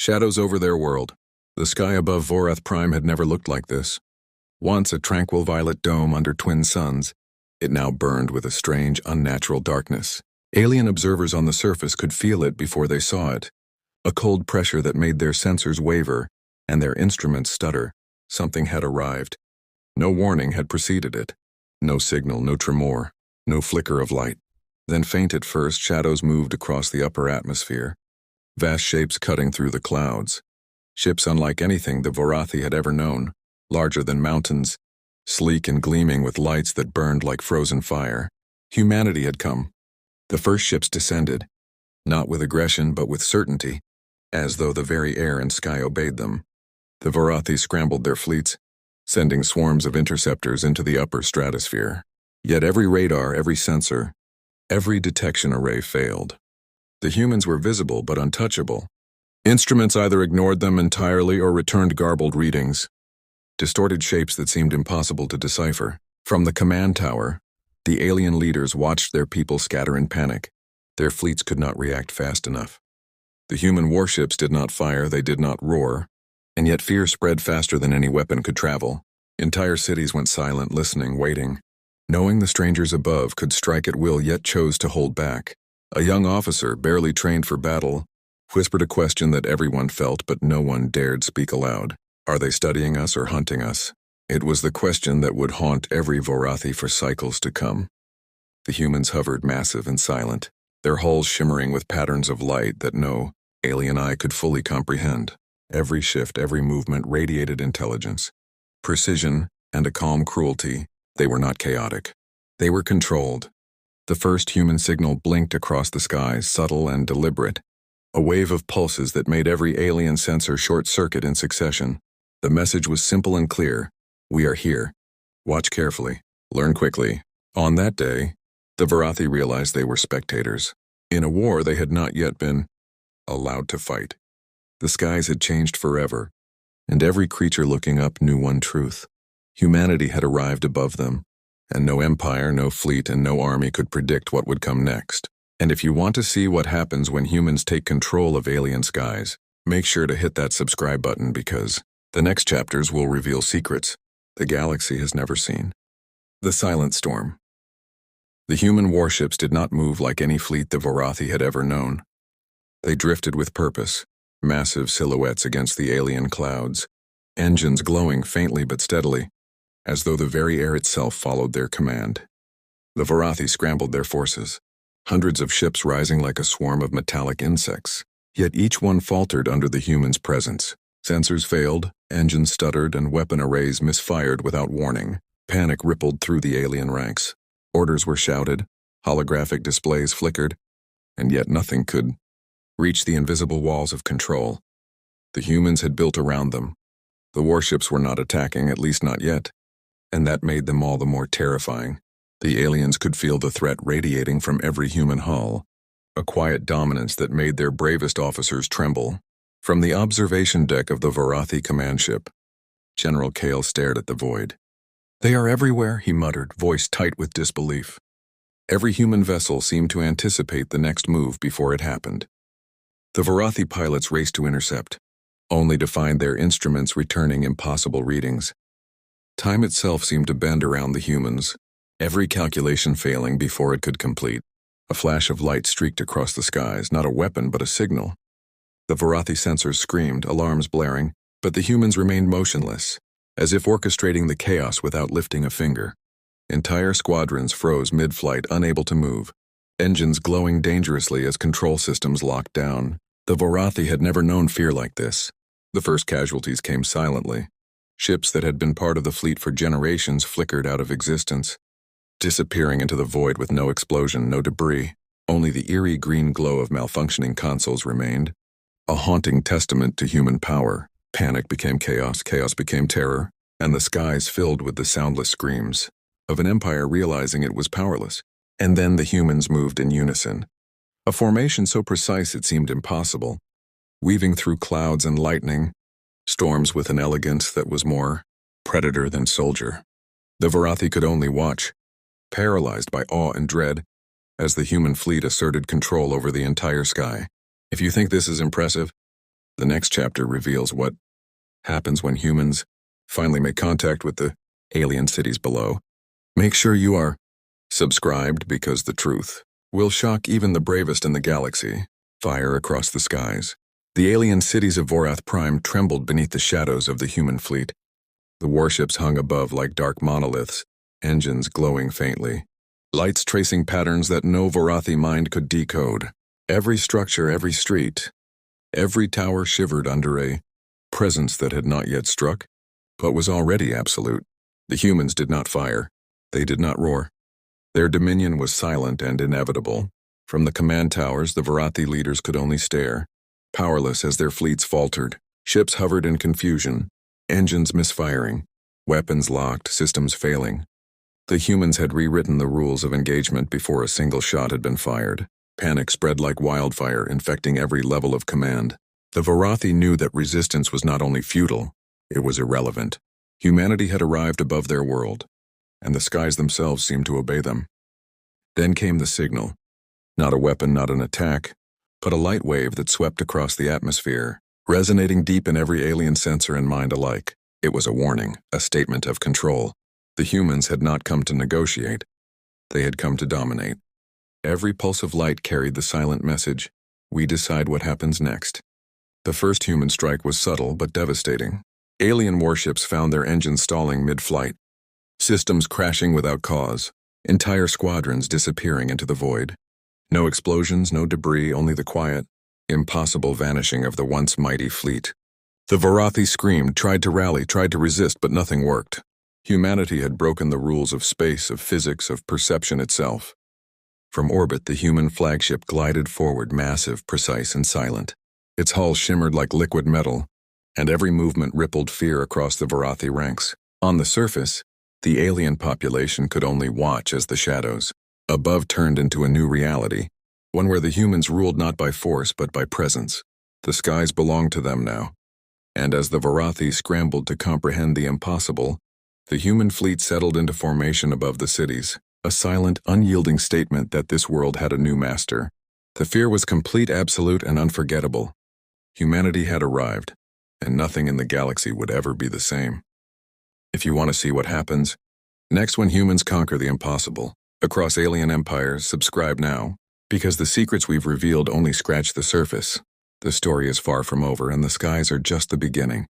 Shadows over their world. The sky above Vorath Prime had never looked like this. Once a tranquil violet dome under twin suns, it now burned with a strange, unnatural darkness. Alien observers on the surface could feel it before they saw it. A cold pressure that made their sensors waver and their instruments stutter. Something had arrived. No warning had preceded it. No signal, no tremor, no flicker of light. Then faint at first, shadows moved across the upper atmosphere, vast shapes cutting through the clouds. Ships unlike anything the Vorathi had ever known, larger than mountains, sleek and gleaming with lights that burned like frozen fire. Humanity had come. The first ships descended, not with aggression but with certainty, as though the very air and sky obeyed them. The Vorathi scrambled their fleets, sending swarms of interceptors into the upper stratosphere. Yet every radar, every sensor, every detection array failed. The humans were visible but untouchable. Instruments either ignored them entirely or returned garbled readings, distorted shapes that seemed impossible to decipher. From the command tower, the alien leaders watched their people scatter in panic. Their fleets could not react fast enough. The human warships did not fire, they did not roar, and yet fear spread faster than any weapon could travel. Entire cities went silent, listening, waiting. Knowing the strangers above could strike at will, yet chose to hold back. A young officer, barely trained for battle, whispered a question that everyone felt but no one dared speak aloud. Are they studying us or hunting us? It was the question that would haunt every Vorathi for cycles to come. The humans hovered massive and silent, their hulls shimmering with patterns of light that no alien eye could fully comprehend. Every shift, every movement radiated intelligence, precision, and a calm cruelty. They were not chaotic. They were controlled. The first human signal blinked across the skies, subtle and deliberate, a wave of pulses that made every alien sensor short-circuit in succession. The message was simple and clear. We are here. Watch carefully. Learn quickly. On that day, the Vorathi realized they were spectators. In a war they had not yet been allowed to fight. The skies had changed forever, and every creature looking up knew one truth. Humanity had arrived above them, and no empire, no fleet, and no army could predict what would come next. And if you want to see what happens when humans take control of alien skies, make sure to hit that subscribe button because the next chapters will reveal secrets the galaxy has never seen. The Silent Storm. The human warships did not move like any fleet the Vorathi had ever known. They drifted with purpose, massive silhouettes against the alien clouds, engines glowing faintly but steadily, as though the very air itself followed their command. The Vorathi scrambled their forces, hundreds of ships rising like a swarm of metallic insects, yet each one faltered under the humans' presence. Sensors failed, engines stuttered, and weapon arrays misfired without warning. Panic rippled through the alien ranks. Orders were shouted, holographic displays flickered, and yet nothing could reach the invisible walls of control. The humans had built around them. The warships were not attacking, at least not yet, and that made them all the more terrifying. The aliens could feel the threat radiating from every human hull, a quiet dominance that made their bravest officers tremble. From the observation deck of the Vorathi command ship, General Kale stared at the void. "They are everywhere," he muttered, voice tight with disbelief. Every human vessel seemed to anticipate the next move before it happened. The Vorathi pilots raced to intercept, only to find their instruments returning impossible readings. Time itself seemed to bend around the humans, every calculation failing before it could complete. A flash of light streaked across the skies, not a weapon but a signal. The Vorathi sensors screamed, alarms blaring, but the humans remained motionless, as if orchestrating the chaos without lifting a finger. Entire squadrons froze mid-flight, unable to move, engines glowing dangerously as control systems locked down. The Vorathi had never known fear like this. The first casualties came silently. Ships that had been part of the fleet for generations flickered out of existence, disappearing into the void with no explosion, no debris. Only the eerie green glow of malfunctioning consoles remained, a haunting testament to human power. Panic became chaos, chaos became terror, and the skies filled with the soundless screams of an empire realizing it was powerless. And then the humans moved in unison, a formation so precise it seemed impossible, weaving through clouds and lightning, storms with an elegance that was more predator than soldier. The Vorathi could only watch, paralyzed by awe and dread, as the human fleet asserted control over the entire sky. If you think this is impressive, The next chapter reveals what happens when humans finally make contact with the alien cities below. Make sure you are subscribed because the truth will shock even the bravest in the galaxy. Fire across the skies. The alien cities of Vorath Prime trembled beneath the shadows of the human fleet. The warships hung above like dark monoliths, engines glowing faintly. Lights tracing patterns that no Vorathi mind could decode. Every structure, every street, every tower shivered under a presence that had not yet struck, but was already absolute. The humans did not fire. They did not roar. Their dominion was silent and inevitable. From the command towers, the Vorathi leaders could only stare, powerless as their fleets faltered. Ships hovered in confusion, engines misfiring, weapons locked, systems failing. The humans had rewritten the rules of engagement before a single shot had been fired. Panic spread like wildfire, infecting every level of command. The Vorathi knew that resistance was not only futile, it was irrelevant. Humanity had arrived above their world, and the skies themselves seemed to obey them. Then came the signal. Not a weapon, not an attack, but a light wave that swept across the atmosphere, resonating deep in every alien sensor and mind alike. It was a warning, a statement of control. The humans had not come to negotiate. They had come to dominate. Every pulse of light carried the silent message, we decide what happens next. The first human strike was subtle but devastating. Alien warships found their engines stalling mid-flight, systems crashing without cause, entire squadrons disappearing into the void. No explosions, no debris, only the quiet, impossible vanishing of the once mighty fleet. The Vorathi screamed, tried to rally, tried to resist, but nothing worked. Humanity had broken the rules of space, of physics, of perception itself. From orbit, the human flagship glided forward, massive, precise, and silent. Its hull shimmered like liquid metal, and every movement rippled fear across the Vorathi ranks. On the surface, the alien population could only watch as the shadows above turned into a new reality, one where the humans ruled not by force but by presence. The skies belonged to them now, and as the Vorathi scrambled to comprehend the impossible, the human fleet settled into formation above the cities, a silent, unyielding statement that this world had a new master. The fear was complete, absolute, and unforgettable. Humanity had arrived, and nothing in the galaxy would ever be the same. If you want to see what happens next when humans conquer the impossible across alien empires, subscribe now, because the secrets we've revealed only scratch the surface. The story is far from over, and the skies are just the beginning.